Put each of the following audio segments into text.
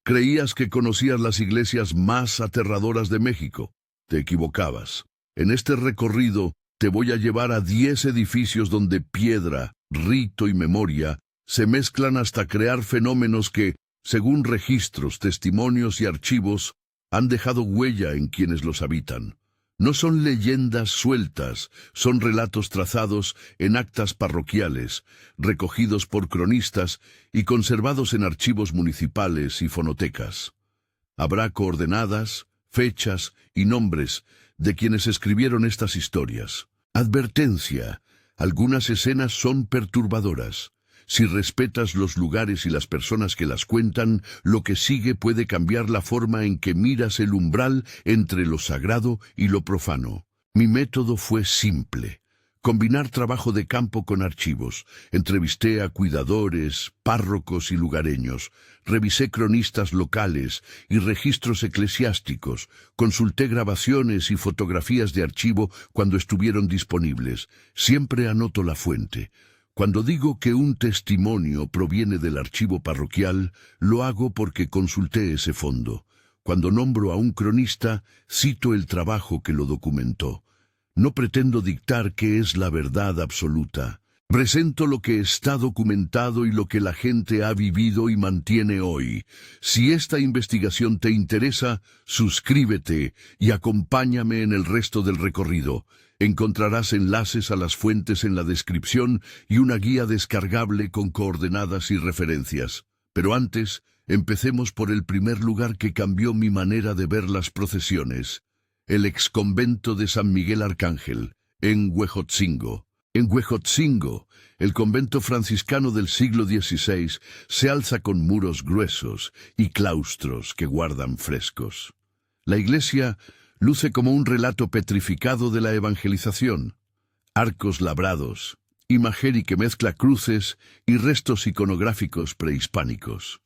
Creías que conocías las iglesias más aterradoras de México. Te equivocabas. En este recorrido te voy a llevar a 10 edificios donde piedra, rito y memoria se mezclan hasta crear fenómenos que, según registros, testimonios y archivos, han dejado huella en quienes los habitan. No son leyendas sueltas, son relatos trazados en actas parroquiales, recogidos por cronistas y conservados en archivos municipales y fonotecas. Habrá coordenadas, fechas y nombres de quienes escribieron estas historias. Advertencia: algunas escenas son perturbadoras. Si respetas los lugares y las personas que las cuentan, lo que sigue puede cambiar la forma en que miras el umbral entre lo sagrado y lo profano. Mi método fue simple: combinar trabajo de campo con archivos. Entrevisté a cuidadores, párrocos y lugareños, revisé cronistas locales y registros eclesiásticos, consulté grabaciones y fotografías de archivo cuando estuvieron disponibles. Siempre anoto la fuente. Cuando digo que un testimonio proviene del archivo parroquial, lo hago porque consulté ese fondo. Cuando nombro a un cronista, cito el trabajo que lo documentó. No pretendo dictar qué es la verdad absoluta. Presento lo que está documentado y lo que la gente ha vivido y mantiene hoy. Si esta investigación te interesa, suscríbete y acompáñame en el resto del recorrido. Encontrarás enlaces a las fuentes en la descripción y una guía descargable con coordenadas y referencias. Pero antes, empecemos por el primer lugar que cambió mi manera de ver las procesiones: el exconvento de San Miguel Arcángel, en Huejotzingo. En Huejotzingo, el convento franciscano del siglo XVI se alza con muros gruesos y claustros que guardan frescos. La iglesia luce como un relato petrificado de la evangelización. Arcos labrados, imagería que mezcla cruces y restos iconográficos prehispánicos.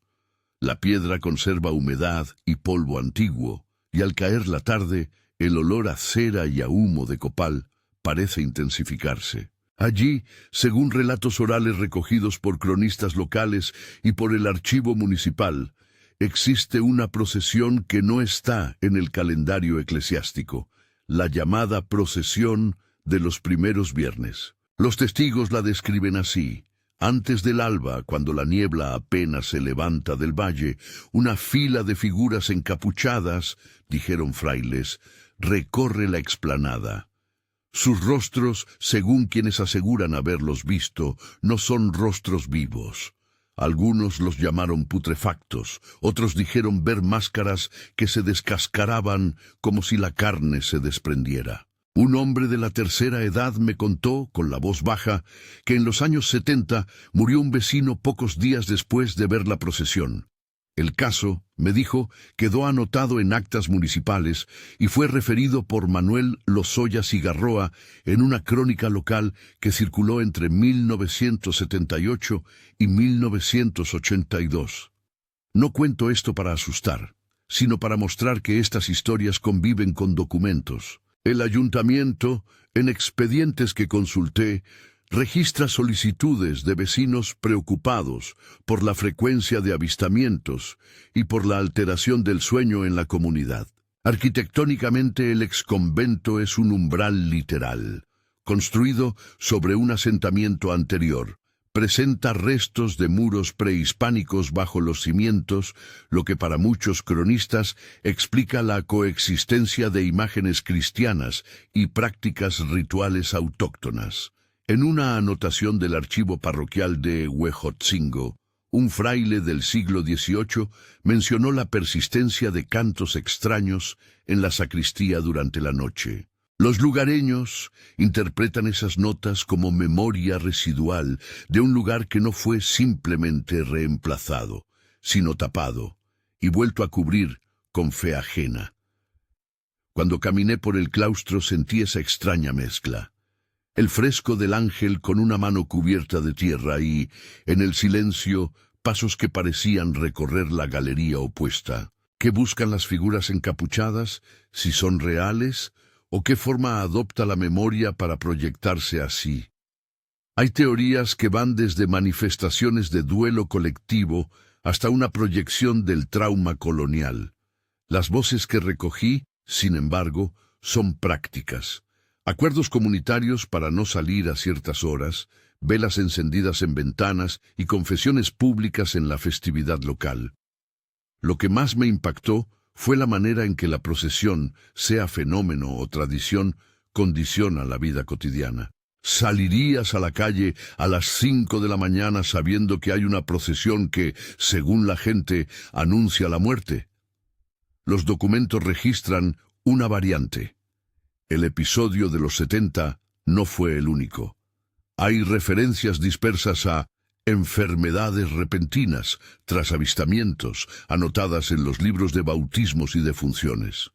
La piedra conserva humedad y polvo antiguo, y al caer la tarde, el olor a cera y a humo de copal parece intensificarse. Allí, según relatos orales recogidos por cronistas locales y por el archivo municipal, existe una procesión que no está en el calendario eclesiástico: la llamada procesión de los primeros viernes. Los testigos la describen así: antes del alba, cuando la niebla apenas se levanta del valle, una fila de figuras encapuchadas, dijeron frailes, recorre la explanada. Sus rostros, según quienes aseguran haberlos visto, no son rostros vivos. Algunos los llamaron putrefactos, otros dijeron ver máscaras que se descascaraban como si la carne se desprendiera. Un hombre de la tercera edad me contó, con la voz baja, que en los años 70 murió un vecino pocos días después de ver la procesión. El caso, me dijo, quedó anotado en actas municipales y fue referido por Manuel Lozoya Cigarroa en una crónica local que circuló entre 1978 y 1982. No cuento esto para asustar, sino para mostrar que estas historias conviven con documentos. El ayuntamiento, en expedientes que consulté, registra solicitudes de vecinos preocupados por la frecuencia de avistamientos y por la alteración del sueño en la comunidad. Arquitectónicamente, el exconvento es un umbral literal, construido sobre un asentamiento anterior. Presenta restos de muros prehispánicos bajo los cimientos, lo que para muchos cronistas explica la coexistencia de imágenes cristianas y prácticas rituales autóctonas. En una anotación del archivo parroquial de Huejotzingo, un fraile del siglo XVIII mencionó la persistencia de cantos extraños en la sacristía durante la noche. Los lugareños interpretan esas notas como memoria residual de un lugar que no fue simplemente reemplazado, sino tapado y vuelto a cubrir con fe ajena. Cuando caminé por el claustro sentí esa extraña mezcla: el fresco del ángel con una mano cubierta de tierra y, en el silencio, pasos que parecían recorrer la galería opuesta. ¿Qué buscan las figuras encapuchadas? ¿Si son reales? ¿O qué forma adopta la memoria para proyectarse así? Hay teorías que van desde manifestaciones de duelo colectivo hasta una proyección del trauma colonial. Las voces que recogí, sin embargo, son prácticas. Acuerdos comunitarios para no salir a ciertas horas, velas encendidas en ventanas y confesiones públicas en la festividad local. Lo que más me impactó fue la manera en que la procesión, sea fenómeno o tradición, condiciona la vida cotidiana. ¿Salirías a la calle a las 5 de la mañana sabiendo que hay una procesión que, según la gente, anuncia la muerte? Los documentos registran una variante. El episodio de los 70 no fue el único. Hay referencias dispersas a enfermedades repentinas tras avistamientos, anotadas en los libros de bautismos y defunciones.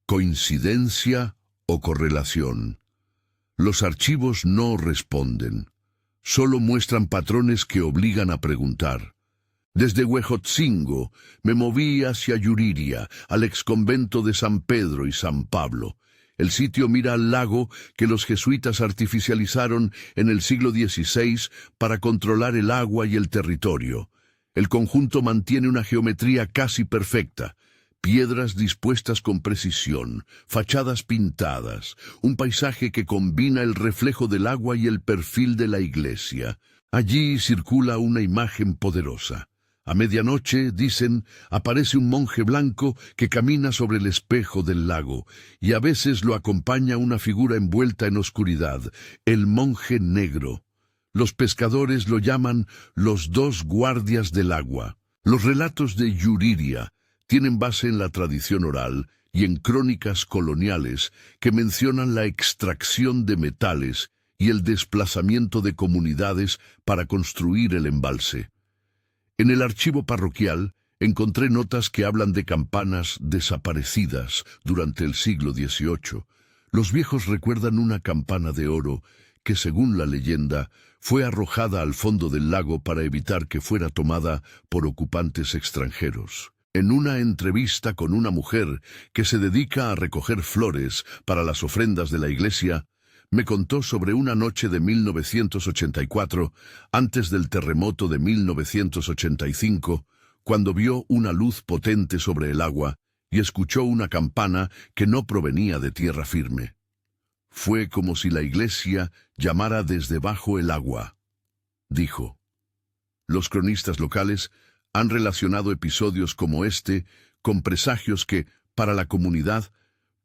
¿Coincidencia o correlación? Los archivos no responden. Solo muestran patrones que obligan a preguntar. Desde Huejotzingo me moví hacia Yuriria, al exconvento de San Pedro y San Pablo. El sitio mira al lago que los jesuitas artificializaron en el siglo XVI para controlar el agua y el territorio. El conjunto mantiene una geometría casi perfecta. Piedras dispuestas con precisión, fachadas pintadas, un paisaje que combina el reflejo del agua y el perfil de la iglesia. Allí circula una imagen poderosa. A medianoche, dicen, aparece un monje blanco que camina sobre el espejo del lago, y a veces lo acompaña una figura envuelta en oscuridad, el monje negro. Los pescadores lo llaman los dos guardias del agua. Los relatos de Yuriria tienen base en la tradición oral y en crónicas coloniales que mencionan la extracción de metales y el desplazamiento de comunidades para construir el embalse. En el archivo parroquial encontré notas que hablan de campanas desaparecidas durante el siglo XVIII. Los viejos recuerdan una campana de oro que, según la leyenda, fue arrojada al fondo del lago para evitar que fuera tomada por ocupantes extranjeros. En una entrevista con una mujer que se dedica a recoger flores para las ofrendas de la iglesia, me contó sobre una noche de 1984, antes del terremoto de 1985, cuando vio una luz potente sobre el agua y escuchó una campana que no provenía de tierra firme. Fue como si la iglesia llamara desde bajo el agua, dijo. Los cronistas locales han relacionado episodios como este con presagios que, para la comunidad,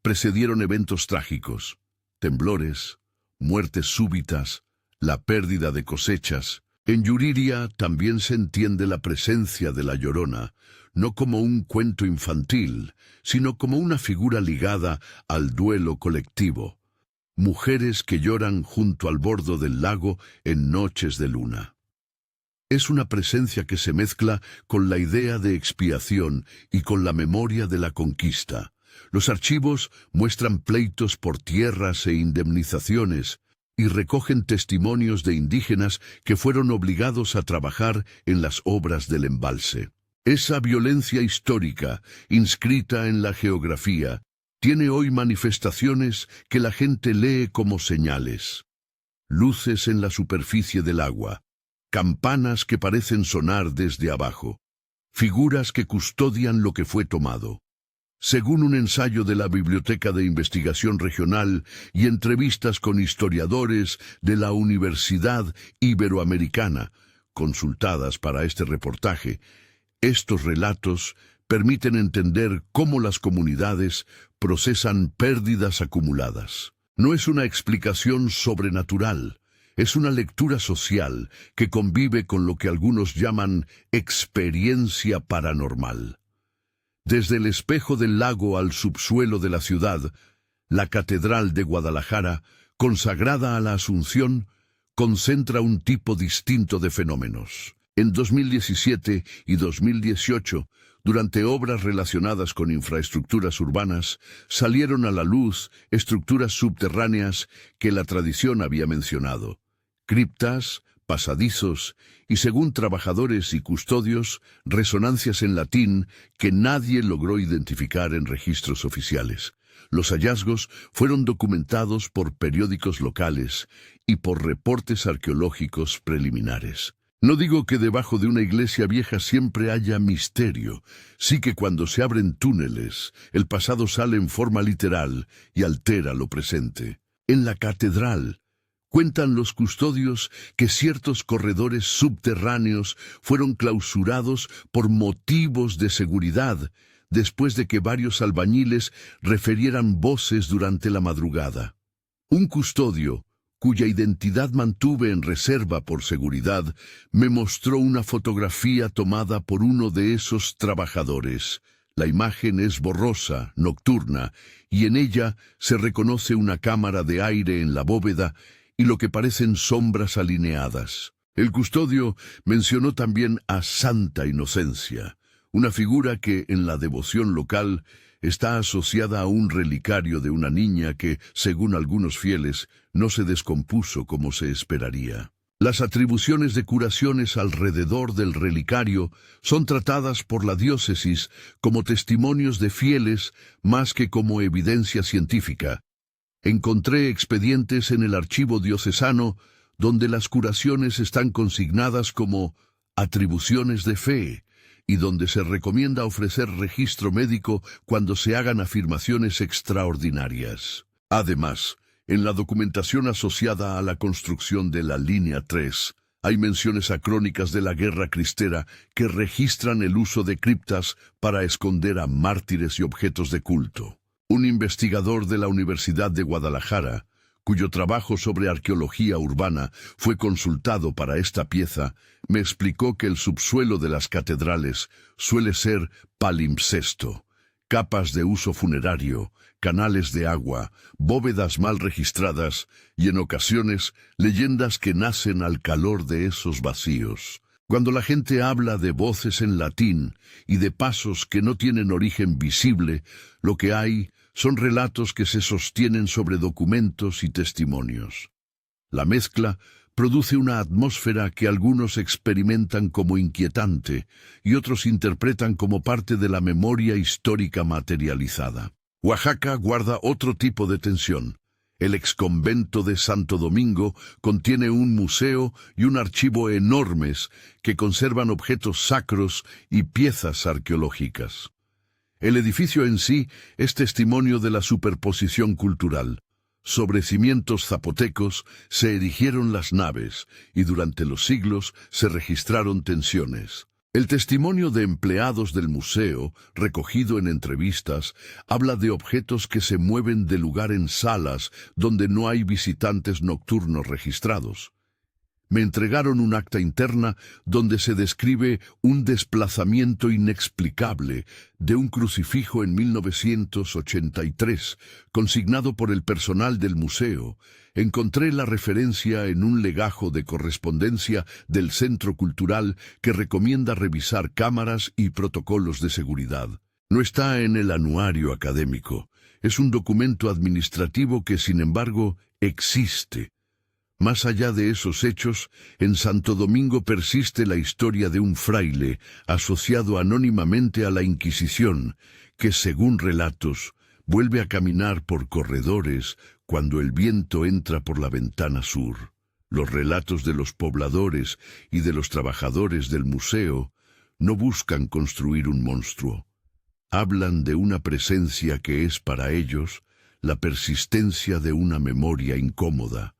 precedieron eventos trágicos. Temblores, muertes súbitas, la pérdida de cosechas. En Yuriria también se entiende la presencia de la Llorona, no como un cuento infantil, sino como una figura ligada al duelo colectivo. Mujeres que lloran junto al borde del lago en noches de luna. Es una presencia que se mezcla con la idea de expiación y con la memoria de la conquista. Los archivos muestran pleitos por tierras e indemnizaciones y recogen testimonios de indígenas que fueron obligados a trabajar en las obras del embalse. Esa violencia histórica, inscrita en la geografía, tiene hoy manifestaciones que la gente lee como señales. Luces en la superficie del agua, campanas que parecen sonar desde abajo, figuras que custodian lo que fue tomado. Según un ensayo de la Biblioteca de Investigación Regional y entrevistas con historiadores de la Universidad Iberoamericana, consultadas para este reportaje, estos relatos permiten entender cómo las comunidades procesan pérdidas acumuladas. No es una explicación sobrenatural, es una lectura social que convive con lo que algunos llaman experiencia paranormal. Desde el espejo del lago al subsuelo de la ciudad, la Catedral de Guadalajara, consagrada a la Asunción, concentra un tipo distinto de fenómenos. En 2017 y 2018, durante obras relacionadas con infraestructuras urbanas, salieron a la luz estructuras subterráneas que la tradición había mencionado. Criptas, pasadizos y, según trabajadores y custodios, resonancias en latín que nadie logró identificar en registros oficiales. Los hallazgos fueron documentados por periódicos locales y por reportes arqueológicos preliminares. No digo que debajo de una iglesia vieja siempre haya misterio, sí que cuando se abren túneles, el pasado sale en forma literal y altera lo presente. En la catedral, cuentan los custodios que ciertos corredores subterráneos fueron clausurados por motivos de seguridad, después de que varios albañiles referieran voces durante la madrugada. Un custodio, cuya identidad mantuve en reserva por seguridad, me mostró una fotografía tomada por uno de esos trabajadores. La imagen es borrosa, nocturna, y en ella se reconoce una cámara de aire en la bóveda y lo que parecen sombras alineadas. El custodio mencionó también a Santa Inocencia, una figura que en la devoción local está asociada a un relicario de una niña que, según algunos fieles, no se descompuso como se esperaría. Las atribuciones de curaciones alrededor del relicario son tratadas por la diócesis como testimonios de fieles más que como evidencia científica. Encontré expedientes en el archivo diocesano donde las curaciones están consignadas como atribuciones de fe, y donde se recomienda ofrecer registro médico cuando se hagan afirmaciones extraordinarias. Además, en la documentación asociada a la construcción de la Línea 3, hay menciones acrónicas de la Guerra Cristera que registran el uso de criptas para esconder a mártires y objetos de culto. Un investigador de la Universidad de Guadalajara, cuyo trabajo sobre arqueología urbana fue consultado para esta pieza, me explicó que el subsuelo de las catedrales suele ser palimpsesto, capas de uso funerario, canales de agua, bóvedas mal registradas y en ocasiones leyendas que nacen al calor de esos vacíos. Cuando la gente habla de voces en latín y de pasos que no tienen origen visible, lo que hay son relatos que se sostienen sobre documentos y testimonios. La mezcla produce una atmósfera que algunos experimentan como inquietante y otros interpretan como parte de la memoria histórica materializada. Oaxaca guarda otro tipo de tensión. El exconvento de Santo Domingo contiene un museo y un archivo enormes que conservan objetos sacros y piezas arqueológicas. El edificio en sí es testimonio de la superposición cultural. Sobre cimientos zapotecos se erigieron las naves y durante los siglos se registraron tensiones. El testimonio de empleados del museo, recogido en entrevistas, habla de objetos que se mueven de lugar en salas donde no hay visitantes nocturnos registrados. Me entregaron un acta interna donde se describe un desplazamiento inexplicable de un crucifijo en 1983, consignado por el personal del museo. Encontré la referencia en un legajo de correspondencia del Centro Cultural que recomienda revisar cámaras y protocolos de seguridad. No está en el anuario académico. Es un documento administrativo que, sin embargo, existe. Más allá de esos hechos, en Santo Domingo persiste la historia de un fraile asociado anónimamente a la Inquisición, que, según relatos, vuelve a caminar por corredores cuando el viento entra por la ventana sur. Los relatos de los pobladores y de los trabajadores del museo no buscan construir un monstruo. Hablan de una presencia que es para ellos la persistencia de una memoria incómoda.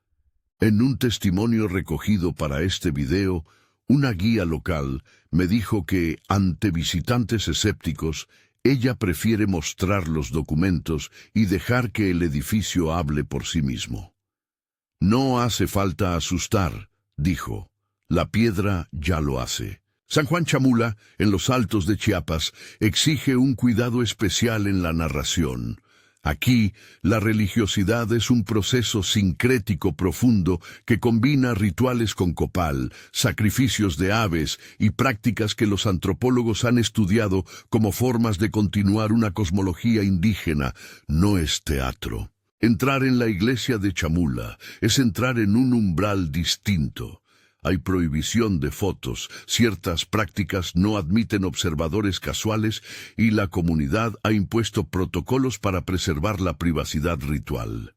En un testimonio recogido para este video, una guía local me dijo que, ante visitantes escépticos, ella prefiere mostrar los documentos y dejar que el edificio hable por sí mismo. No hace falta asustar, dijo. La piedra ya lo hace. San Juan Chamula, en los Altos de Chiapas, exige un cuidado especial en la narración. Aquí, la religiosidad es un proceso sincrético profundo que combina rituales con copal, sacrificios de aves y prácticas que los antropólogos han estudiado como formas de continuar una cosmología indígena. No es teatro. Entrar en la iglesia de Chamula es entrar en un umbral distinto. Hay prohibición de fotos, ciertas prácticas no admiten observadores casuales y la comunidad ha impuesto protocolos para preservar la privacidad ritual.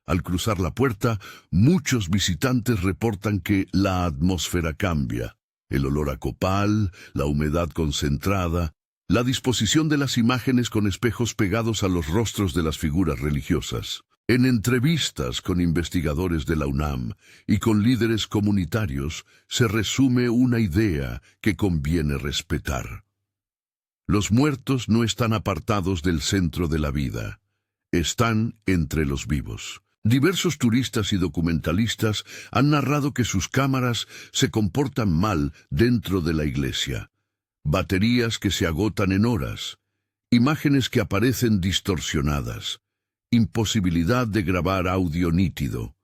Al cruzar la puerta, muchos visitantes reportan que la atmósfera cambia. El olor a copal, la humedad concentrada, la disposición de las imágenes con espejos pegados a los rostros de las figuras religiosas. En entrevistas con investigadores de la UNAM y con líderes comunitarios se resume una idea que conviene respetar. Los muertos no están apartados del centro de la vida, están entre los vivos. Diversos turistas y documentalistas han narrado que sus cámaras se comportan mal dentro de la iglesia. Baterías que se agotan en horas, imágenes que aparecen distorsionadas, imposibilidad de grabar audio nítido.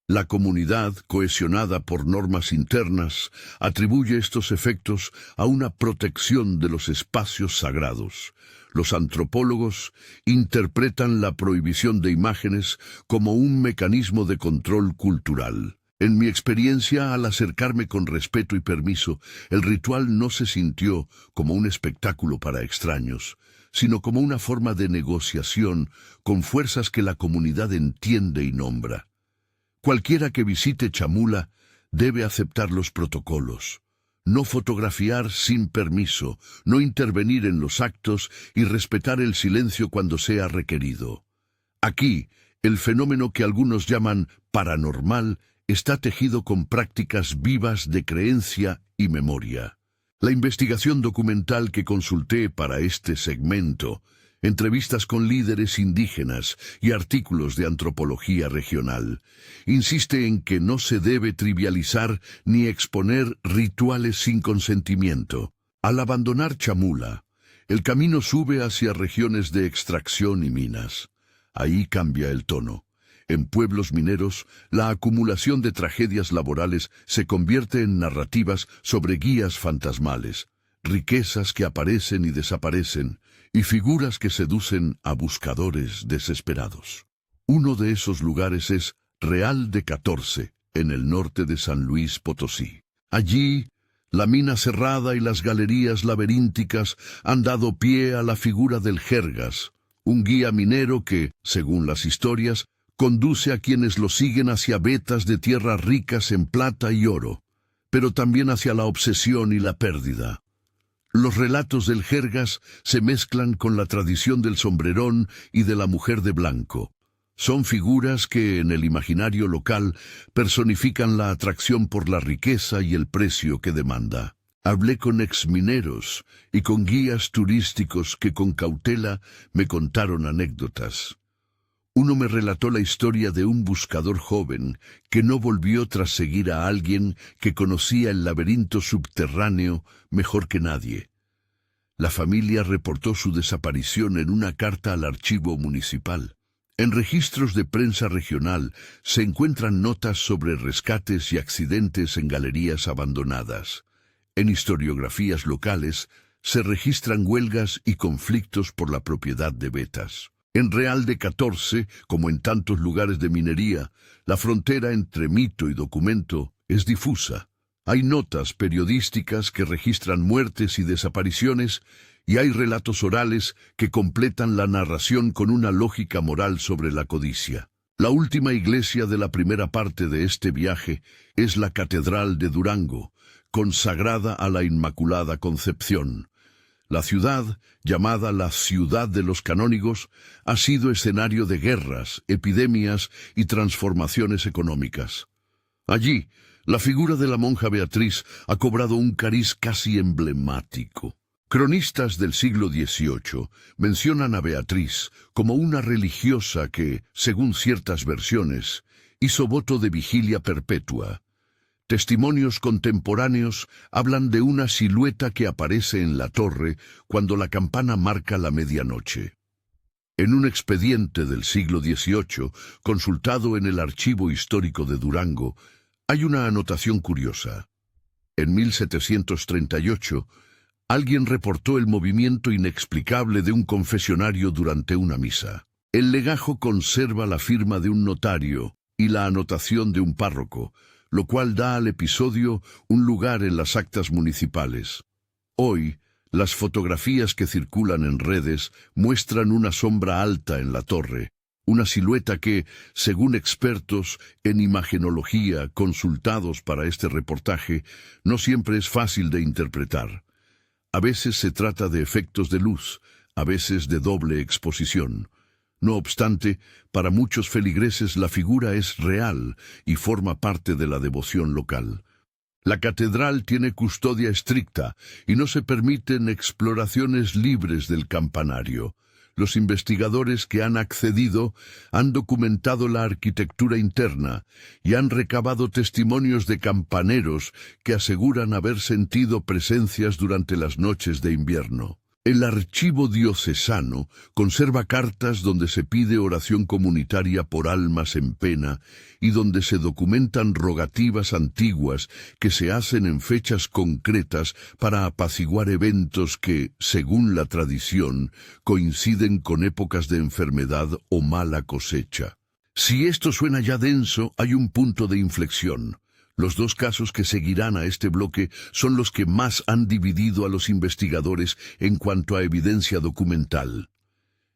La comunidad, cohesionada por normas internas, atribuye estos efectos a una protección de los espacios sagrados. Los antropólogos interpretan la prohibición de imágenes como un mecanismo de control cultural. En mi experiencia, al acercarme con respeto y permiso, el ritual no se sintió como un espectáculo para extraños, sino como una forma de negociación con fuerzas que la comunidad entiende y nombra. Cualquiera que visite Chamula debe aceptar los protocolos, no fotografiar sin permiso, no intervenir en los actos y respetar el silencio cuando sea requerido. Aquí, el fenómeno que algunos llaman paranormal está tejido con prácticas vivas de creencia y memoria. La investigación documental que consulté para este segmento, entrevistas con líderes indígenas y artículos de antropología regional, insiste en que no se debe trivializar ni exponer rituales sin consentimiento. Al abandonar Chamula, el camino sube hacia regiones de extracción y minas. Ahí cambia el tono. En pueblos mineros, la acumulación de tragedias laborales se convierte en narrativas sobre guías fantasmales, riquezas que aparecen y desaparecen, y figuras que seducen a buscadores desesperados. Uno de esos lugares es Real de 14, en el norte de San Luis Potosí. Allí, la mina cerrada y las galerías laberínticas han dado pie a la figura del Jergas, un guía minero que, según las historias, conduce a quienes lo siguen hacia vetas de tierras ricas en plata y oro, pero también hacia la obsesión y la pérdida. Los relatos del Jergas se mezclan con la tradición del sombrerón y de la mujer de blanco. Son figuras que, en el imaginario local, personifican la atracción por la riqueza y el precio que demanda. Hablé con exmineros y con guías turísticos que con cautela me contaron anécdotas. Uno me relató la historia de un buscador joven que no volvió tras seguir a alguien que conocía el laberinto subterráneo mejor que nadie. La familia reportó su desaparición en una carta al archivo municipal. En registros de prensa regional se encuentran notas sobre rescates y accidentes en galerías abandonadas. En historiografías locales se registran huelgas y conflictos por la propiedad de vetas. En Real de 14, como en tantos lugares de minería, la frontera entre mito y documento es difusa. Hay notas periodísticas que registran muertes y desapariciones, y hay relatos orales que completan la narración con una lógica moral sobre la codicia. La última iglesia de la primera parte de este viaje es la Catedral de Durango, consagrada a la Inmaculada Concepción. La ciudad, llamada la Ciudad de los Canónigos, ha sido escenario de guerras, epidemias y transformaciones económicas. Allí, la figura de la monja Beatriz ha cobrado un cariz casi emblemático. Cronistas del siglo XVIII mencionan a Beatriz como una religiosa que, según ciertas versiones, hizo voto de vigilia perpetua. Testimonios contemporáneos hablan de una silueta que aparece en la torre cuando la campana marca la medianoche. En un expediente del siglo XVIII, consultado en el Archivo Histórico de Durango, hay una anotación curiosa. En 1738, alguien reportó el movimiento inexplicable de un confesionario durante una misa. El legajo conserva la firma de un notario y la anotación de un párroco, lo cual da al episodio un lugar en las actas municipales. Hoy, las fotografías que circulan en redes muestran una sombra alta en la torre, una silueta que, según expertos en imagenología consultados para este reportaje, no siempre es fácil de interpretar. A veces se trata de efectos de luz, a veces de doble exposición. No obstante, para muchos feligreses la figura es real y forma parte de la devoción local. La catedral tiene custodia estricta y no se permiten exploraciones libres del campanario. Los investigadores que han accedido han documentado la arquitectura interna y han recabado testimonios de campaneros que aseguran haber sentido presencias durante las noches de invierno. El archivo diocesano conserva cartas donde se pide oración comunitaria por almas en pena y donde se documentan rogativas antiguas que se hacen en fechas concretas para apaciguar eventos que, según la tradición, coinciden con épocas de enfermedad o mala cosecha. Si esto suena ya denso, hay un punto de inflexión. Los dos casos que seguirán a este bloque son los que más han dividido a los investigadores en cuanto a evidencia documental.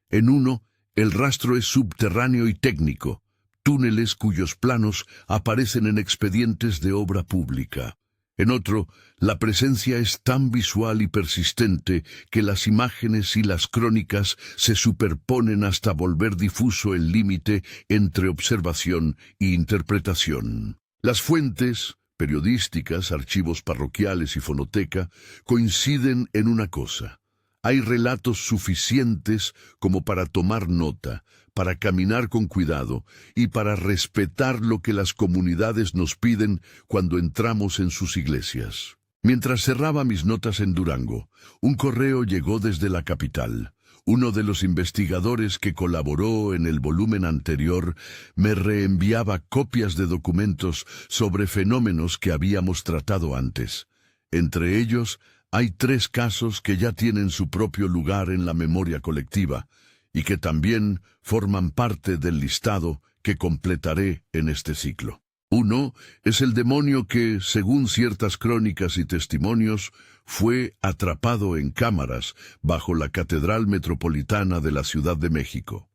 En uno, el rastro es subterráneo y técnico, túneles cuyos planos aparecen en expedientes de obra pública. En otro, la presencia es tan visual y persistente que las imágenes y las crónicas se superponen hasta volver difuso el límite entre observación e interpretación. Las fuentes, periodísticas, archivos parroquiales y fonoteca, coinciden en una cosa. Hay relatos suficientes como para tomar nota, para caminar con cuidado y para respetar lo que las comunidades nos piden cuando entramos en sus iglesias. Mientras cerraba mis notas en Durango, un correo llegó desde la capital. Uno de los investigadores que colaboró en el volumen anterior me reenviaba copias de documentos sobre fenómenos que habíamos tratado antes. Entre ellos, hay 3 casos que ya tienen su propio lugar en la memoria colectiva y que también forman parte del listado que completaré en este ciclo. Uno es el demonio que, según ciertas crónicas y testimonios, fue atrapado en cámaras bajo la Catedral Metropolitana de la Ciudad de México.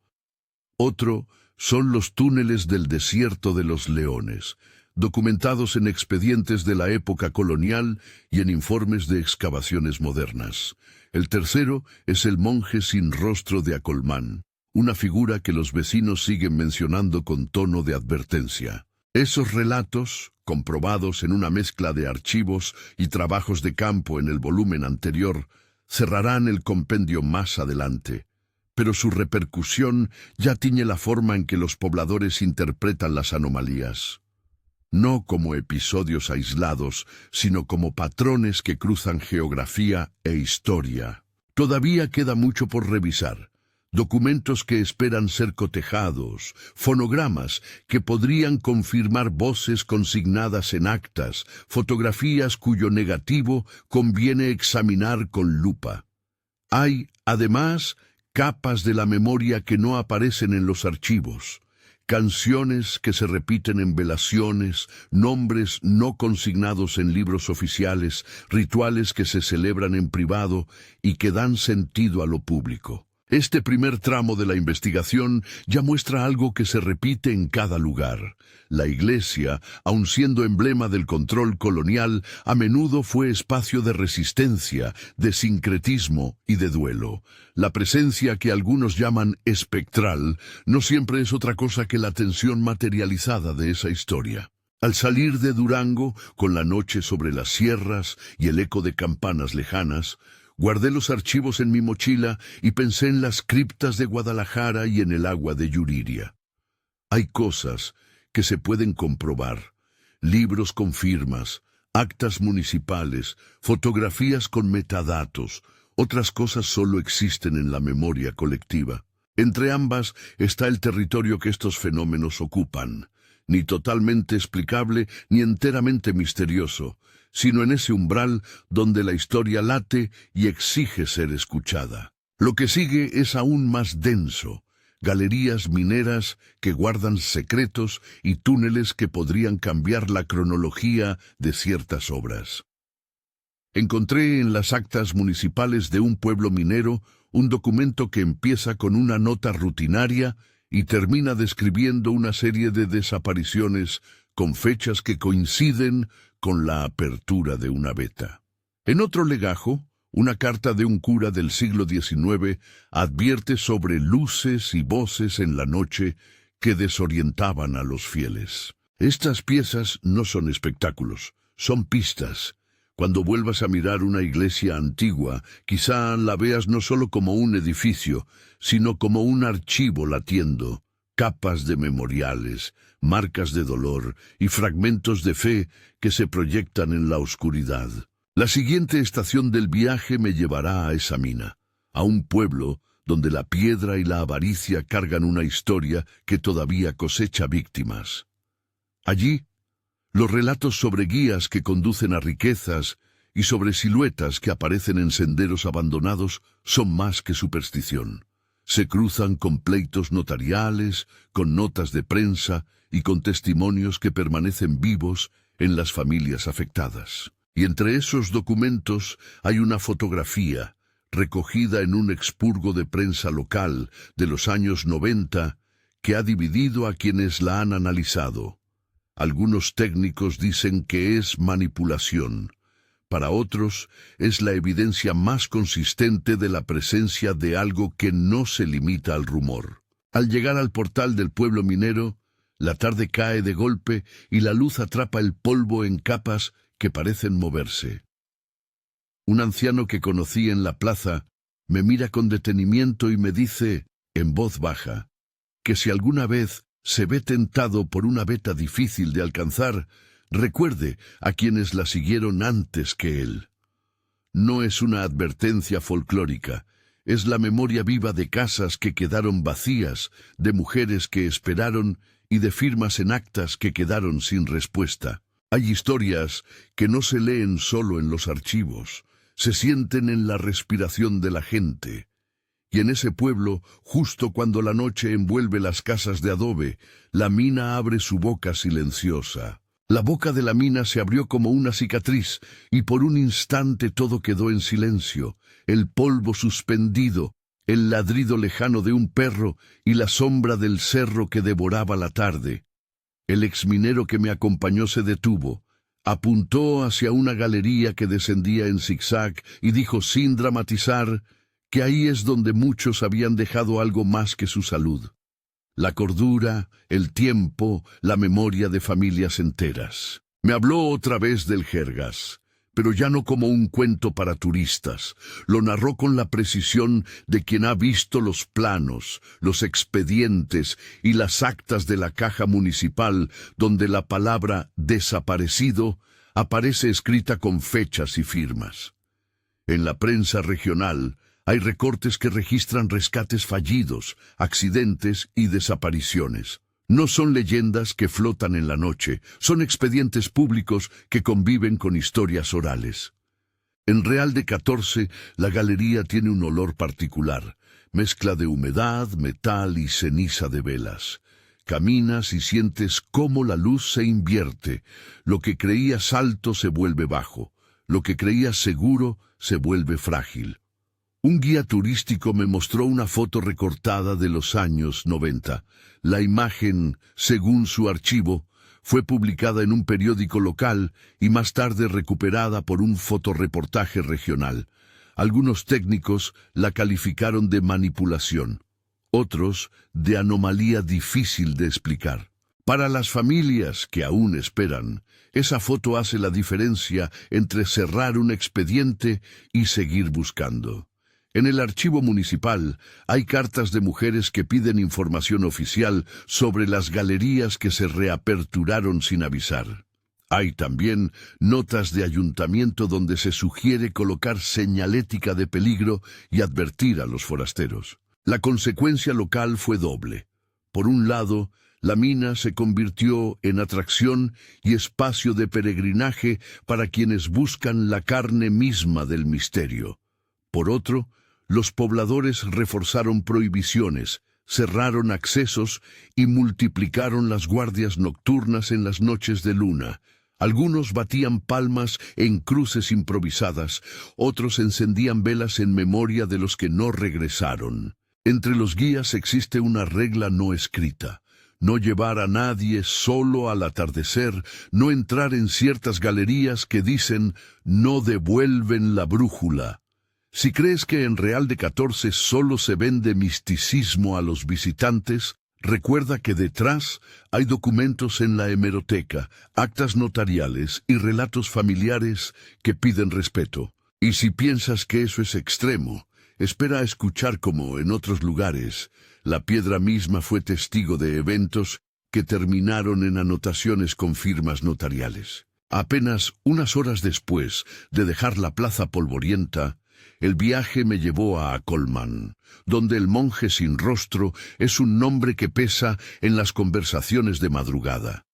Otro son los túneles del Desierto de los Leones, documentados en expedientes de la época colonial y en informes de excavaciones modernas. El tercero es el monje sin rostro de Acolmán, una figura que los vecinos siguen mencionando con tono de advertencia. Esos relatos, comprobados en una mezcla de archivos y trabajos de campo en el volumen anterior, cerrarán el compendio más adelante, pero su repercusión ya tiñe la forma en que los pobladores interpretan las anomalías. No como episodios aislados, sino como patrones que cruzan geografía e historia. Todavía queda mucho por revisar. Documentos que esperan ser cotejados, fonogramas que podrían confirmar voces consignadas en actas, fotografías cuyo negativo conviene examinar con lupa. Hay, además, capas de la memoria que no aparecen en los archivos, canciones que se repiten en velaciones, nombres no consignados en libros oficiales, rituales que se celebran en privado y que dan sentido a lo público. Este primer tramo de la investigación ya muestra algo que se repite en cada lugar. La iglesia, aun siendo emblema del control colonial, a menudo fue espacio de resistencia, de sincretismo y de duelo. La presencia que algunos llaman espectral no siempre es otra cosa que la tensión materializada de esa historia. Al salir de Durango, con la noche sobre las sierras y el eco de campanas lejanas, guardé los archivos en mi mochila y pensé en las criptas de Guadalajara y en el agua de Yuriria. Hay cosas que se pueden comprobar, libros con firmas, actas municipales, fotografías con metadatos. Otras cosas solo existen en la memoria colectiva. Entre ambas está el territorio que estos fenómenos ocupan, ni totalmente explicable ni enteramente misterioso, sino en ese umbral donde la historia late y exige ser escuchada. Lo que sigue es aún más denso, galerías mineras que guardan secretos y túneles que podrían cambiar la cronología de ciertas obras. Encontré en las actas municipales de un pueblo minero un documento que empieza con una nota rutinaria y termina describiendo una serie de desapariciones con fechas que coinciden con la apertura de una veta. En otro legajo, una carta de un cura del siglo XIX advierte sobre luces y voces en la noche que desorientaban a los fieles. Estas piezas no son espectáculos, son pistas. Cuando vuelvas a mirar una iglesia antigua, quizá la veas no solo como un edificio, sino como un archivo latiendo, capas de memoriales, marcas de dolor y fragmentos de fe que se proyectan en la oscuridad. La siguiente estación del viaje me llevará a esa mina, a un pueblo donde la piedra y la avaricia cargan una historia que todavía cosecha víctimas. Allí, los relatos sobre guías que conducen a riquezas y sobre siluetas que aparecen en senderos abandonados son más que superstición. Se cruzan con pleitos notariales, con notas de prensa y con testimonios que permanecen vivos en las familias afectadas. Y entre esos documentos hay una fotografía recogida en un expurgo de prensa local de los años 90 que ha dividido a quienes la han analizado. Algunos técnicos dicen que es manipulación. Para otros, es la evidencia más consistente de la presencia de algo que no se limita al rumor. Al llegar al portal del pueblo minero, la tarde cae de golpe y la luz atrapa el polvo en capas que parecen moverse. Un anciano que conocí en la plaza me mira con detenimiento y me dice, en voz baja, que si alguna vez se ve tentado por una veta difícil de alcanzar, recuerde a quienes la siguieron antes que él. No es una advertencia folclórica, es la memoria viva de casas que quedaron vacías, de mujeres que esperaron y de firmas en actas que quedaron sin respuesta. Hay historias que no se leen solo en los archivos, se sienten en la respiración de la gente. Y en ese pueblo, justo cuando la noche envuelve las casas de adobe, la mina abre su boca silenciosa. La boca de la mina se abrió como una cicatriz, y por un instante todo quedó en silencio, el polvo suspendido, el ladrido lejano de un perro y la sombra del cerro que devoraba la tarde. El exminero que me acompañó se detuvo, apuntó hacia una galería que descendía en zigzag y dijo sin dramatizar que ahí es donde muchos habían dejado algo más que su salud. La cordura, el tiempo, la memoria de familias enteras. Me habló otra vez del Jergas, pero ya no como un cuento para turistas. Lo narró con la precisión de quien ha visto los planos, los expedientes y las actas de la caja municipal, donde la palabra desaparecido aparece escrita con fechas y firmas. En la prensa regional hay recortes que registran rescates fallidos, accidentes y desapariciones. No son leyendas que flotan en la noche, son expedientes públicos que conviven con historias orales. En Real de 14, la galería tiene un olor particular, mezcla de humedad, metal y ceniza de velas. Caminas y sientes cómo la luz se invierte. Lo que creías alto se vuelve bajo, lo que creías seguro se vuelve frágil. Un guía turístico me mostró una foto recortada de los años 90. La imagen, según su archivo, fue publicada en un periódico local y más tarde recuperada por un fotoreportaje regional. Algunos técnicos la calificaron de manipulación, otros de anomalía difícil de explicar. Para las familias que aún esperan, esa foto hace la diferencia entre cerrar un expediente y seguir buscando. En el archivo municipal hay cartas de mujeres que piden información oficial sobre las galerías que se reaperturaron sin avisar. Hay también notas de ayuntamiento donde se sugiere colocar señalética de peligro y advertir a los forasteros. La consecuencia local fue doble. Por un lado, la mina se convirtió en atracción y espacio de peregrinaje para quienes buscan la carne misma del misterio. Por otro, los pobladores reforzaron prohibiciones, cerraron accesos y multiplicaron las guardias nocturnas en las noches de luna. Algunos batían palmas en cruces improvisadas, otros encendían velas en memoria de los que no regresaron. Entre los guías existe una regla no escrita: no llevar a nadie solo al atardecer, no entrar en ciertas galerías que dicen no devuelven la brújula. Si crees que en Real de 14 solo se vende misticismo a los visitantes, recuerda que detrás hay documentos en la hemeroteca, actas notariales y relatos familiares que piden respeto. Y si piensas que eso es extremo, espera a escuchar cómo, en otros lugares, la piedra misma fue testigo de eventos que terminaron en anotaciones con firmas notariales. Apenas unas horas después de dejar la plaza polvorienta, el viaje me llevó a Acolman, donde el monje sin rostro es un nombre que pesa en las conversaciones de madrugada.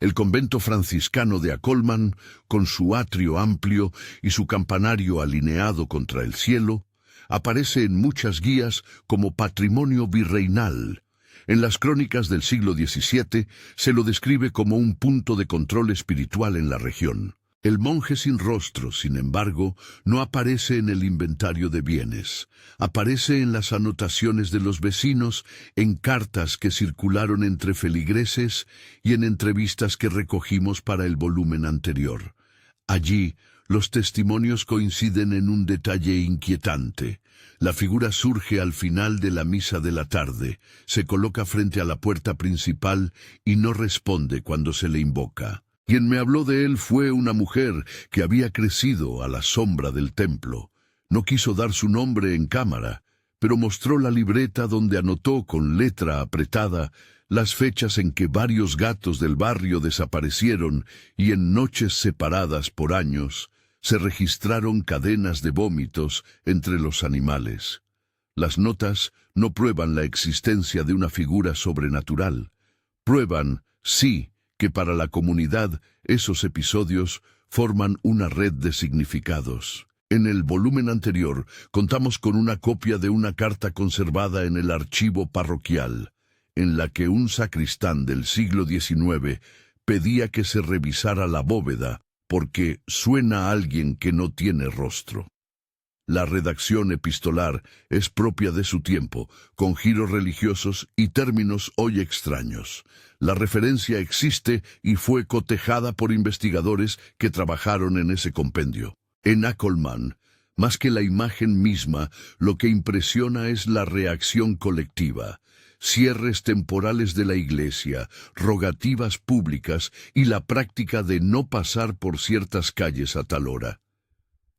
El convento franciscano de Acolman, con su atrio amplio y su campanario alineado contra el cielo, aparece en muchas guías como patrimonio virreinal. En las crónicas del siglo XVII se lo describe como un punto de control espiritual en la región. El monje sin rostro, sin embargo, no aparece en el inventario de bienes. Aparece en las anotaciones de los vecinos, en cartas que circularon entre feligreses y en entrevistas que recogimos para el volumen anterior. Allí, los testimonios coinciden en un detalle inquietante. La figura surge al final de la misa de la tarde, se coloca frente a la puerta principal y no responde cuando se le invoca. Quien me habló de él fue una mujer que había crecido a la sombra del templo. No quiso dar su nombre en cámara, pero mostró la libreta donde anotó con letra apretada las fechas en que varios gatos del barrio desaparecieron y en noches separadas por años se registraron cadenas de vómitos entre los animales. Las notas no prueban la existencia de una figura sobrenatural. Prueban, sí, que para la comunidad esos episodios forman una red de significados. En el volumen anterior contamos con una copia de una carta conservada en el archivo parroquial, en la que un sacristán del siglo XIX pedía que se revisara la bóveda porque suena a alguien que no tiene rostro. La redacción epistolar es propia de su tiempo, con giros religiosos y términos hoy extraños. La referencia existe y fue cotejada por investigadores que trabajaron en ese compendio. En Acolman, más que la imagen misma, lo que impresiona es la reacción colectiva. Cierres temporales de la iglesia, rogativas públicas y la práctica de no pasar por ciertas calles a tal hora.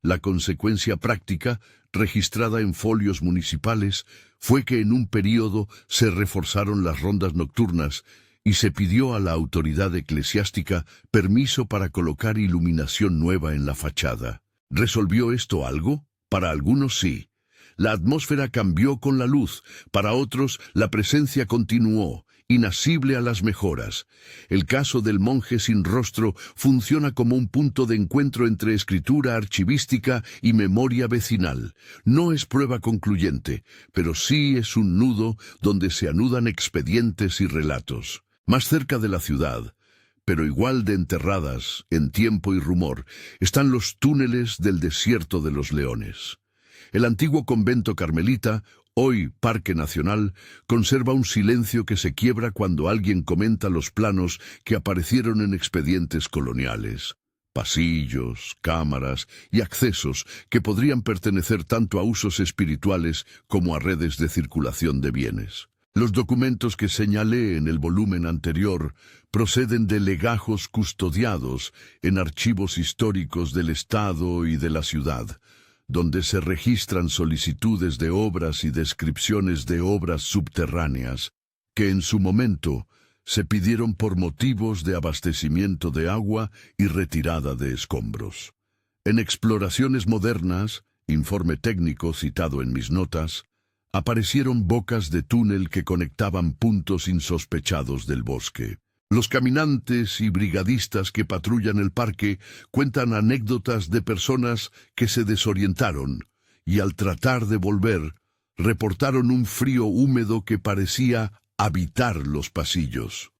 La consecuencia práctica, registrada en folios municipales, fue que en un período se reforzaron las rondas nocturnas y se pidió a la autoridad eclesiástica permiso para colocar iluminación nueva en la fachada. ¿Resolvió esto algo? Para algunos sí. La atmósfera cambió con la luz, para otros la presencia continuó, inasible a las mejoras. El caso del monje sin rostro funciona como un punto de encuentro entre escritura archivística y memoria vecinal. No es prueba concluyente, pero sí es un nudo donde se anudan expedientes y relatos. Más cerca de la ciudad, pero igual de enterradas en tiempo y rumor, están los túneles del desierto de los leones. El antiguo convento carmelita, hoy Parque Nacional, conserva un silencio que se quiebra cuando alguien comenta los planos que aparecieron en expedientes coloniales. Pasillos, cámaras y accesos que podrían pertenecer tanto a usos espirituales como a redes de circulación de bienes. Los documentos que señalé en el volumen anterior proceden de legajos custodiados en archivos históricos del Estado y de la ciudad, donde se registran solicitudes de obras y descripciones de obras subterráneas que en su momento se pidieron por motivos de abastecimiento de agua y retirada de escombros. En exploraciones modernas, informe técnico citado en mis notas, aparecieron bocas de túnel que conectaban puntos insospechados del bosque. Los caminantes y brigadistas que patrullan el parque cuentan anécdotas de personas que se desorientaron y al tratar de volver, reportaron un frío húmedo que parecía habitar los pasillos.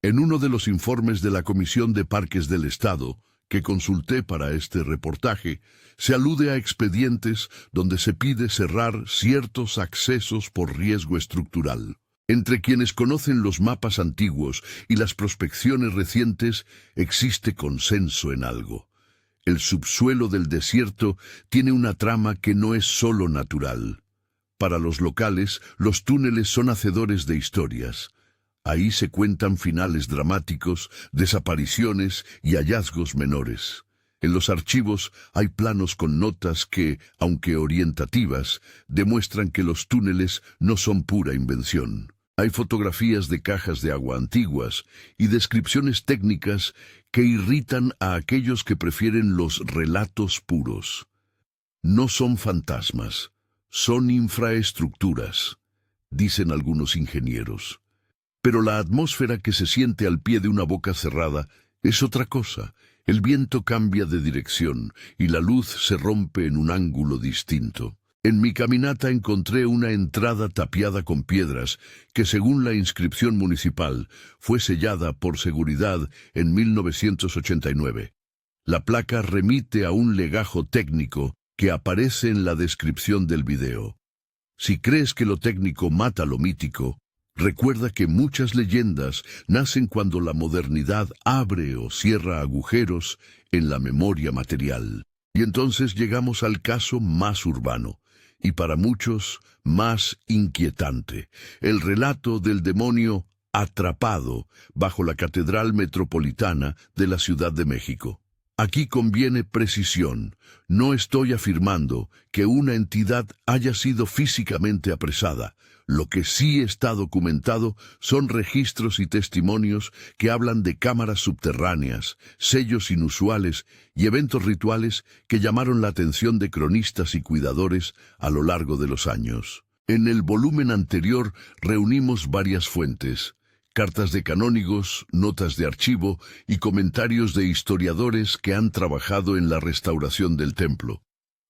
En uno de los informes de la Comisión de Parques del Estado, que consulté para este reportaje, se alude a expedientes donde se pide cerrar ciertos accesos por riesgo estructural. Entre quienes conocen los mapas antiguos y las prospecciones recientes existe consenso en algo. El subsuelo del desierto tiene una trama que no es solo natural. Para los locales, los túneles son hacedores de historias. Ahí se cuentan finales dramáticos, desapariciones y hallazgos menores. En los archivos hay planos con notas que, aunque orientativas, demuestran que los túneles no son pura invención. Hay fotografías de cajas de agua antiguas y descripciones técnicas que irritan a aquellos que prefieren los relatos puros. No son fantasmas, son infraestructuras, dicen algunos ingenieros. Pero la atmósfera que se siente al pie de una boca cerrada es otra cosa. El viento cambia de dirección y la luz se rompe en un ángulo distinto. En mi caminata encontré una entrada tapiada con piedras que, según la inscripción municipal, fue sellada por seguridad en 1989. La placa remite a un legajo técnico que aparece en la descripción del video. Si crees que lo técnico mata lo mítico, recuerda que muchas leyendas nacen cuando la modernidad abre o cierra agujeros en la memoria material. Y entonces llegamos al caso más urbano, y para muchos más inquietante, el relato del demonio atrapado bajo la Catedral Metropolitana de la Ciudad de México. Aquí conviene precisión. No estoy afirmando que una entidad haya sido físicamente apresada. Lo que sí está documentado son registros y testimonios que hablan de cámaras subterráneas, sellos inusuales y eventos rituales que llamaron la atención de cronistas y cuidadores a lo largo de los años. En el volumen anterior reunimos varias fuentes: cartas de canónigos, notas de archivo y comentarios de historiadores que han trabajado en la restauración del templo.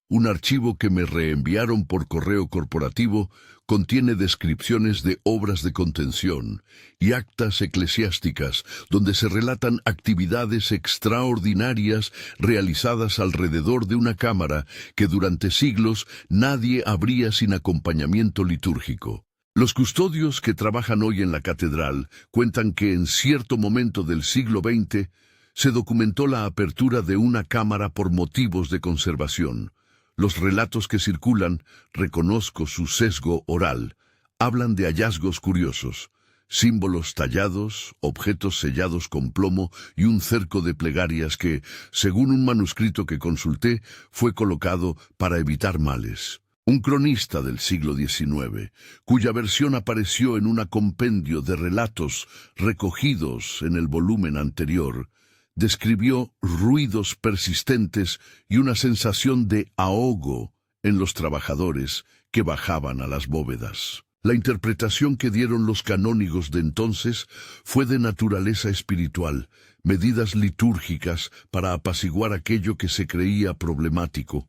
Un archivo que me reenviaron por correo corporativo contiene descripciones de obras de contención y actas eclesiásticas donde se relatan actividades extraordinarias realizadas alrededor de una cámara que durante siglos nadie abría sin acompañamiento litúrgico. Los custodios que trabajan hoy en la catedral cuentan que en cierto momento del siglo XX se documentó la apertura de una cámara por motivos de conservación. Los relatos que circulan, reconozco su sesgo oral, hablan de hallazgos curiosos, símbolos tallados, objetos sellados con plomo y un cerco de plegarias que, según un manuscrito que consulté, fue colocado para evitar males. Un cronista del siglo XIX, cuya versión apareció en un compendio de relatos recogidos en el volumen anterior, describió ruidos persistentes y una sensación de ahogo en los trabajadores que bajaban a las bóvedas. La interpretación que dieron los canónigos de entonces fue de naturaleza espiritual, medidas litúrgicas para apaciguar aquello que se creía problemático.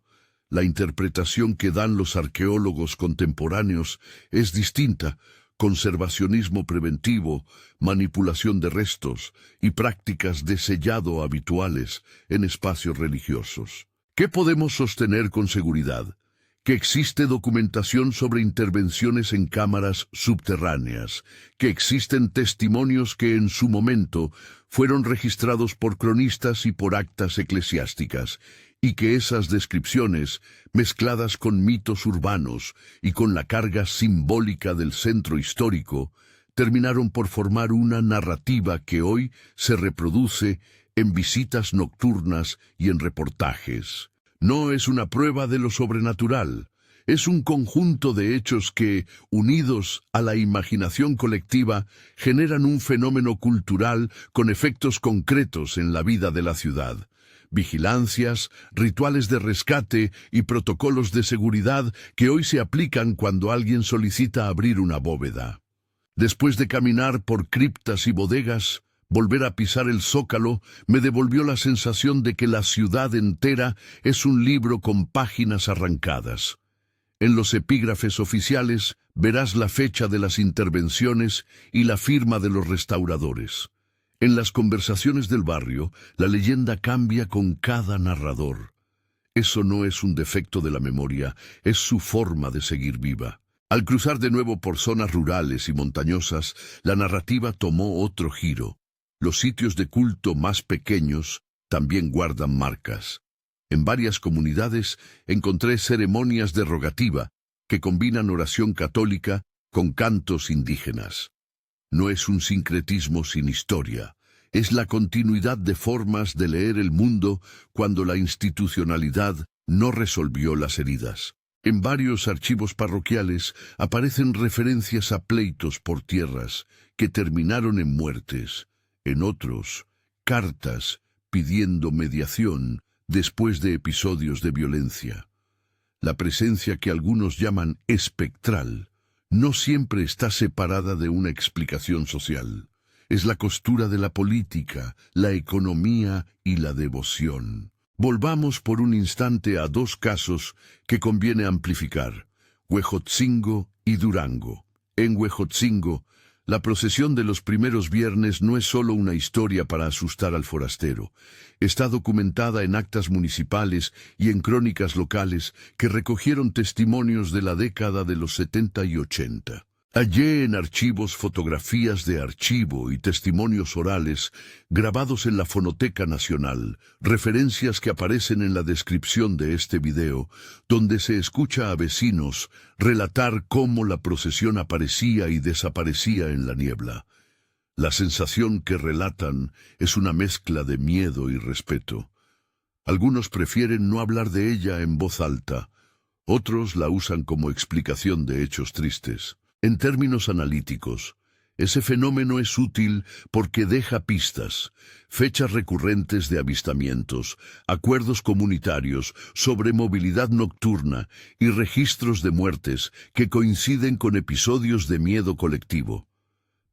La interpretación que dan los arqueólogos contemporáneos es distinta: conservacionismo preventivo, manipulación de restos y prácticas de sellado habituales en espacios religiosos. ¿Qué podemos sostener con seguridad? Que existe documentación sobre intervenciones en cámaras subterráneas, que existen testimonios que en su momento fueron registrados por cronistas y por actas eclesiásticas, y que esas descripciones, mezcladas con mitos urbanos y con la carga simbólica del centro histórico, terminaron por formar una narrativa que hoy se reproduce en visitas nocturnas y en reportajes. No es una prueba de lo sobrenatural, es un conjunto de hechos que, unidos a la imaginación colectiva, generan un fenómeno cultural con efectos concretos en la vida de la ciudad. Vigilancias, rituales de rescate y protocolos de seguridad que hoy se aplican cuando alguien solicita abrir una bóveda. Después de caminar por criptas y bodegas, volver a pisar el zócalo me devolvió la sensación de que la ciudad entera es un libro con páginas arrancadas. En los epígrafes oficiales verás la fecha de las intervenciones y la firma de los restauradores. En las conversaciones del barrio, la leyenda cambia con cada narrador. Eso no es un defecto de la memoria, es su forma de seguir viva. Al cruzar de nuevo por zonas rurales y montañosas, la narrativa tomó otro giro. Los sitios de culto más pequeños también guardan marcas. En varias comunidades encontré ceremonias de rogativa que combinan oración católica con cantos indígenas. No es un sincretismo sin historia, es la continuidad de formas de leer el mundo cuando la institucionalidad no resolvió las heridas. En varios archivos parroquiales aparecen referencias a pleitos por tierras que terminaron en muertes. En otros, cartas pidiendo mediación después de episodios de violencia. La presencia que algunos llaman espectral no siempre está separada de una explicación social. Es la costura de la política, la economía y la devoción. Volvamos por un instante a dos casos que conviene amplificar: Huejotzingo y Durango. En Huejotzingo, la procesión de los primeros viernes no es solo una historia para asustar al forastero. Está documentada en actas municipales y en crónicas locales que recogieron testimonios de la década de los 70 y 80. Hallé en archivos fotografías de archivo y testimonios orales grabados en la Fonoteca Nacional, referencias que aparecen en la descripción de este video, donde se escucha a vecinos relatar cómo la procesión aparecía y desaparecía en la niebla. La sensación que relatan es una mezcla de miedo y respeto. Algunos prefieren no hablar de ella en voz alta, otros la usan como explicación de hechos tristes. En términos analíticos, ese fenómeno es útil porque deja pistas, fechas recurrentes de avistamientos, acuerdos comunitarios sobre movilidad nocturna y registros de muertes que coinciden con episodios de miedo colectivo.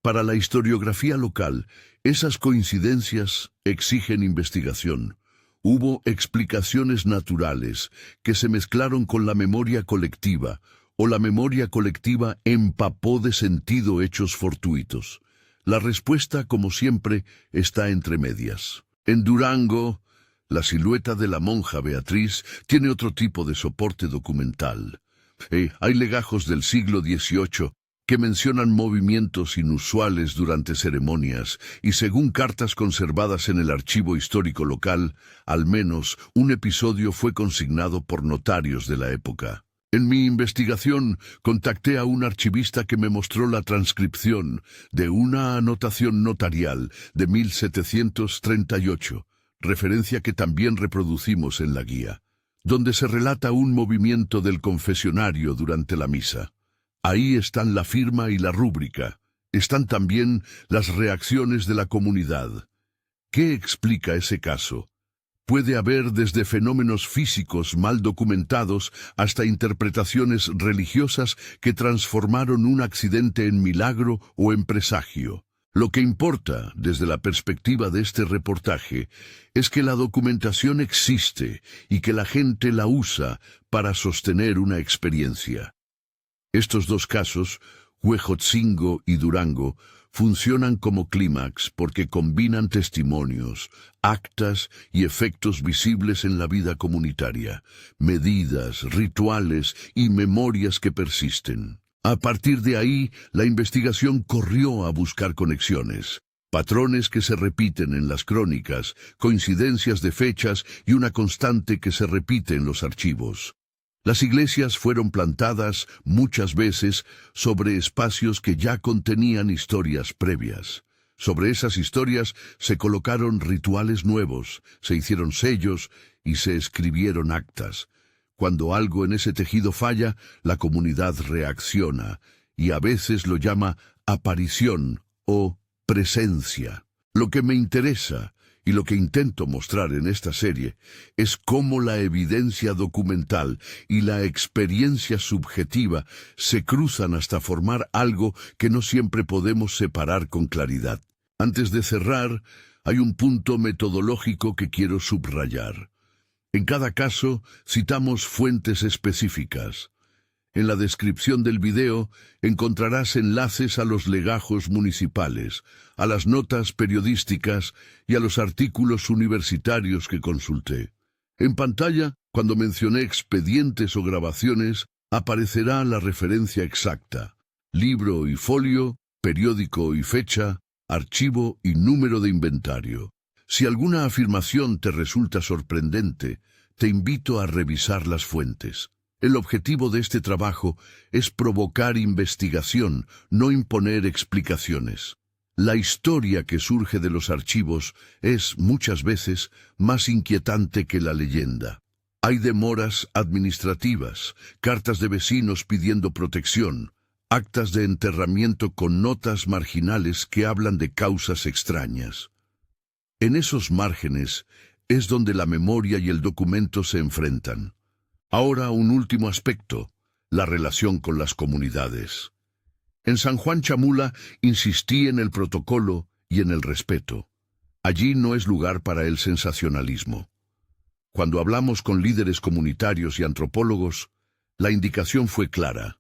Para la historiografía local, esas coincidencias exigen investigación. Hubo explicaciones naturales que se mezclaron con la memoria colectiva, o la memoria colectiva empapó de sentido hechos fortuitos. La respuesta, como siempre, está entre medias. En Durango, la silueta de la monja Beatriz tiene otro tipo de soporte documental. Hay legajos del siglo XVIII que mencionan movimientos inusuales durante ceremonias, y según cartas conservadas en el archivo histórico local, al menos un episodio fue consignado por notarios de la época. En mi investigación, contacté a un archivista que me mostró la transcripción de una anotación notarial de 1738, referencia que también reproducimos en la guía, donde se relata un movimiento del confesionario durante la misa. Ahí están la firma y la rúbrica. Están también las reacciones de la comunidad. ¿Qué explica ese caso? Puede haber desde fenómenos físicos mal documentados hasta interpretaciones religiosas que transformaron un accidente en milagro o en presagio. Lo que importa, desde la perspectiva de este reportaje, es que la documentación existe y que la gente la usa para sostener una experiencia. Estos dos casos, Huejotzingo y Durango, funcionan como clímax porque combinan testimonios, actas y efectos visibles en la vida comunitaria, medidas, rituales y memorias que persisten. A partir de ahí, la investigación corrió a buscar conexiones, patrones que se repiten en las crónicas, coincidencias de fechas y una constante que se repite en los archivos. Las iglesias fueron plantadas muchas veces sobre espacios que ya contenían historias previas. Sobre esas historias se colocaron rituales nuevos, se hicieron sellos y se escribieron actas. Cuando algo en ese tejido falla, la comunidad reacciona y a veces lo llama aparición o presencia. Lo que me interesa y lo que intento mostrar en esta serie es cómo la evidencia documental y la experiencia subjetiva se cruzan hasta formar algo que no siempre podemos separar con claridad. Antes de cerrar, hay un punto metodológico que quiero subrayar. En cada caso, citamos fuentes específicas. En la descripción del video encontrarás enlaces a los legajos municipales, a las notas periodísticas y a los artículos universitarios que consulté. En pantalla, cuando mencioné expedientes o grabaciones, aparecerá la referencia exacta: libro y folio, periódico y fecha, archivo y número de inventario. Si alguna afirmación te resulta sorprendente, te invito a revisar las fuentes. El objetivo de este trabajo es provocar investigación, no imponer explicaciones. La historia que surge de los archivos es, muchas veces, más inquietante que la leyenda. Hay demoras administrativas, cartas de vecinos pidiendo protección, actas de enterramiento con notas marginales que hablan de causas extrañas. En esos márgenes es donde la memoria y el documento se enfrentan. Ahora un último aspecto: la relación con las comunidades. En San Juan Chamula insistí en el protocolo y en el respeto. Allí no es lugar para el sensacionalismo. Cuando hablamos con líderes comunitarios y antropólogos, la indicación fue clara: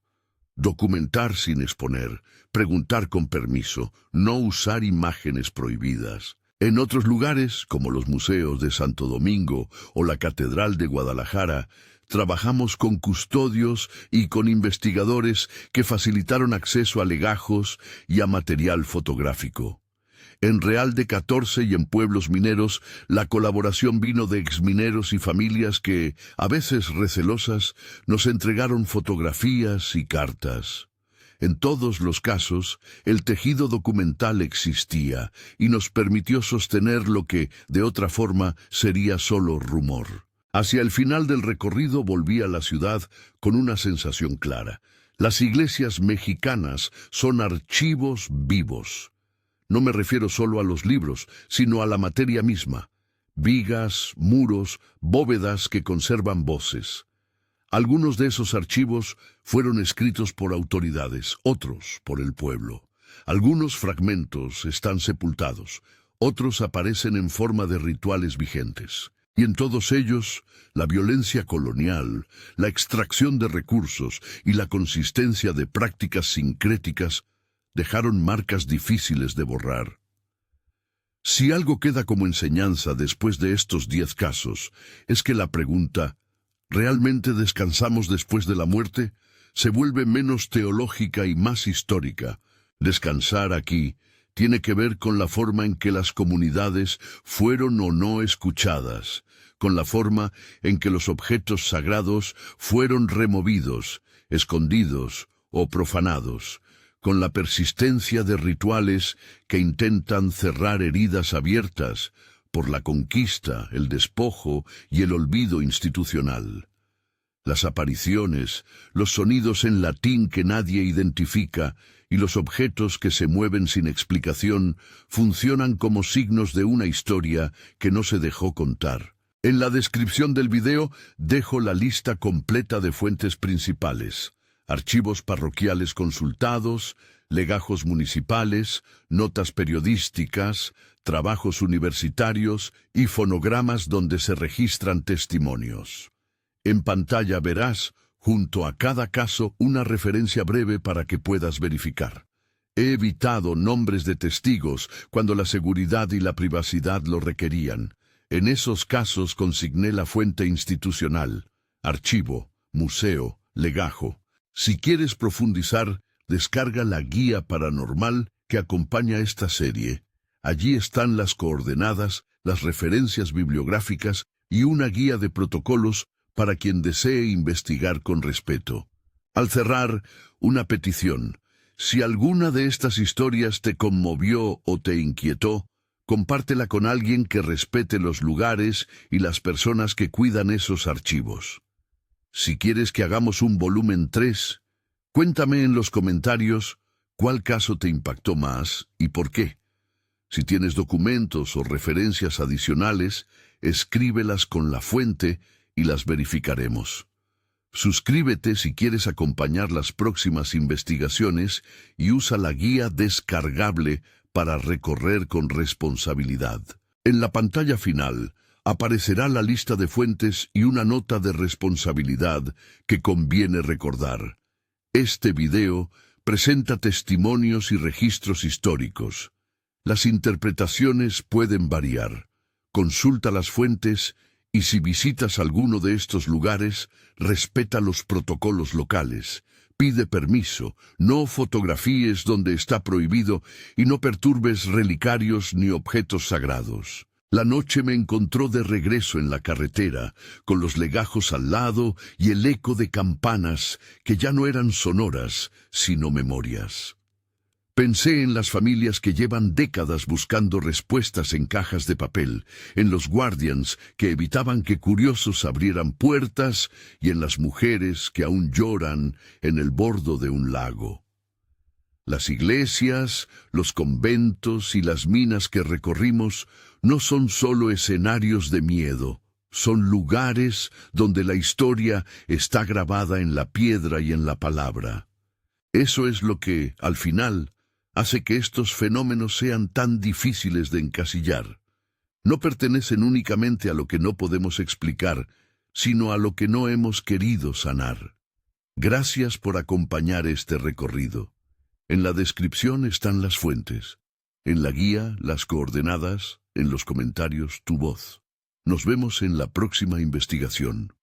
documentar sin exponer, preguntar con permiso, no usar imágenes prohibidas. En otros lugares, como los museos de Santo Domingo o la Catedral de Guadalajara, trabajamos con custodios y con investigadores que facilitaron acceso a legajos y a material fotográfico. En Real de 14 y en pueblos mineros, la colaboración vino de exmineros y familias que, a veces recelosas, nos entregaron fotografías y cartas. En todos los casos, el tejido documental existía y nos permitió sostener lo que, de otra forma, sería solo rumor. Hacia el final del recorrido volví a la ciudad con una sensación clara: las iglesias mexicanas son archivos vivos. No me refiero solo a los libros, sino a la materia misma: vigas, muros, bóvedas que conservan voces. Algunos de esos archivos fueron escritos por autoridades, otros por el pueblo. Algunos fragmentos están sepultados, otros aparecen en forma de rituales vigentes. Y en todos ellos, la violencia colonial, la extracción de recursos y la consistencia de prácticas sincréticas dejaron marcas difíciles de borrar. Si algo queda como enseñanza después de estos 10 casos, es que la pregunta ¿realmente descansamos después de la muerte?, se vuelve menos teológica y más histórica. Descansar aquí tiene que ver con la forma en que las comunidades fueron o no escuchadas, con la forma en que los objetos sagrados fueron removidos, escondidos o profanados, con la persistencia de rituales que intentan cerrar heridas abiertas por la conquista, el despojo y el olvido institucional. Las apariciones, los sonidos en latín que nadie identifica y los objetos que se mueven sin explicación funcionan como signos de una historia que no se dejó contar. En la descripción del video dejo la lista completa de fuentes principales: archivos parroquiales consultados, legajos municipales, notas periodísticas, trabajos universitarios y fonogramas donde se registran testimonios. En pantalla verás, junto a cada caso, una referencia breve para que puedas verificar. He evitado nombres de testigos cuando la seguridad y la privacidad lo requerían. En esos casos consigné la fuente institucional: archivo, museo, legajo. Si quieres profundizar, descarga la guía paranormal que acompaña esta serie. Allí están las coordenadas, las referencias bibliográficas y una guía de protocolos para quien desee investigar con respeto. Al cerrar, una petición: si alguna de estas historias te conmovió o te inquietó, compártela con alguien que respete los lugares y las personas que cuidan esos archivos. Si quieres que hagamos un volumen 3, cuéntame en los comentarios cuál caso te impactó más y por qué. Si tienes documentos o referencias adicionales, escríbelas con la fuente y las verificaremos. Suscríbete si quieres acompañar las próximas investigaciones y usa la guía descargable para recorrer con responsabilidad. En la pantalla final aparecerá la lista de fuentes y una nota de responsabilidad que conviene recordar. Este video presenta testimonios y registros históricos. Las interpretaciones pueden variar. Consulta las fuentes y si visitas alguno de estos lugares, respeta los protocolos locales. Pide permiso, no fotografíes donde está prohibido y no perturbes relicarios ni objetos sagrados. La noche me encontró de regreso en la carretera, con los legajos al lado y el eco de campanas que ya no eran sonoras, sino memorias. Pensé en las familias que llevan décadas buscando respuestas en cajas de papel, en los guardians que evitaban que curiosos abrieran puertas y en las mujeres que aún lloran en el bordo de un lago. Las iglesias, los conventos y las minas que recorrimos no son solo escenarios de miedo, son lugares donde la historia está grabada en la piedra y en la palabra. Eso es lo que, al final, hace que estos fenómenos sean tan difíciles de encasillar. No pertenecen únicamente a lo que no podemos explicar, sino a lo que no hemos querido sanar. Gracias por acompañar este recorrido. En la descripción están las fuentes. En la guía, las coordenadas, en los comentarios, tu voz. Nos vemos en la próxima investigación.